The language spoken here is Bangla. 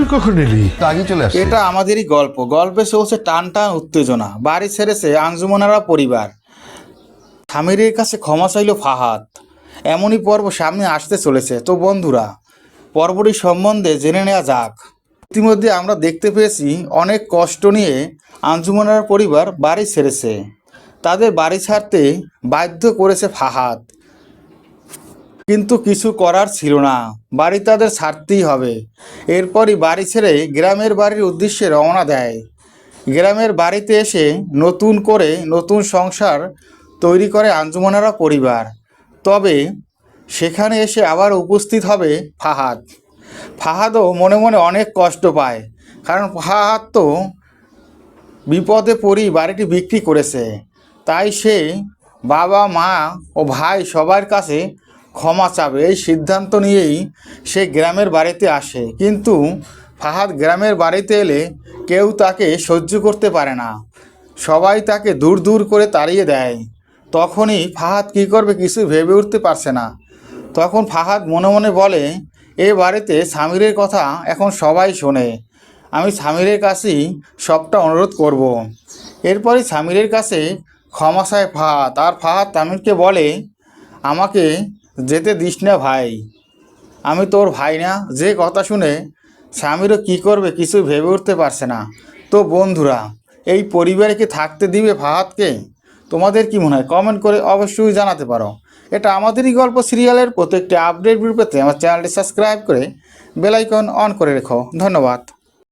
তুই কখন এলি? আগে চলে আসছে। এটা আমাদেরই গল্প। গল্পে চলছে টান টান উত্তেজনা। বাড়ি ছেড়েছে আঞ্জুমানারা পরিবার। স্বামীরের কাছে ক্ষমা চাইল ফাহাদ। এমনই পর্ব সামনে আসতে চলেছে। তো বন্ধুরা, পর্বটি সম্বন্ধে জেনে নেওয়া যাক। ইতিমধ্যে আমরা দেখতে পেয়েছি অনেক কষ্ট নিয়ে আঞ্জুমানার পরিবার বাড়ি ছেড়েছে। তাদের বাড়ি ছাড়তে বাধ্য করেছে ফাহাদ, কিন্তু কিছু করার ছিল না। বাড়ি তাদের ছাড়তেই হবে। এরপরই বাড়ি ছেড়ে গ্রামের বাড়ির উদ্দেশ্যে রওনা দেয়। গ্রামের বাড়িতে এসে নতুন করে নতুন সংসার তৈরি করে আঞ্জুমানারা পরিবার। তবে সেখানে এসে আবার উপস্থিত হবে ফাহাদ। ফাহাদও মনে মনে অনেক কষ্ট পায়, কারণ ফাহাদ তো বিপদে পড়ি বাড়িটি বিক্রি করেছে। তাই সে বাবা মা ও ভাই সবার কাছে ক্ষমা চাবে, এই সিদ্ধান্ত নিয়েই সে গ্রামের বাড়িতে আসে। কিন্তু ফাহাদ গ্রামের বাড়িতে এলে কেউ তাকে সহ্য করতে পারে না। সবাই তাকে দূর দূর করে তাড়িয়ে দেয়। তখনই ফাহাদ কী করবে কিছু ভেবে উঠতে পারছে না। তখন ফাহাদ মনে মনে বলে, এ বাড়িতে স্বামীরের কথা এখন সবাই শোনে, আমি স্বামীরের কাছেই সবটা অনুরোধ করব। এরপরই স্বামীরের কাছে ক্ষমা চায় ফাহাদ। আর ফাহাদ তামিরকে বলে, আমাকে যেতে দিস না ভাই, আমি তোর ভাই না? যে কথা শুনে স্বামীরও কী করবে কিছু ভেবে উঠতে পারছে না। তো বন্ধুরা, এই পরিবারে কি থাকতে দিবে ফাহাদকে? তোমাদের কি মনে হয়? কমেন্ট করে অবশ্যই জানাতে পারো। এটা আমাদেরই গল্প সিরিয়ালের প্রত্যেকটি আপডেট ভিডিও পেতে আমার চ্যানেলটি সাবস্ক্রাইব করে বেল আইকন অন করে রেখো। ধন্যবাদ।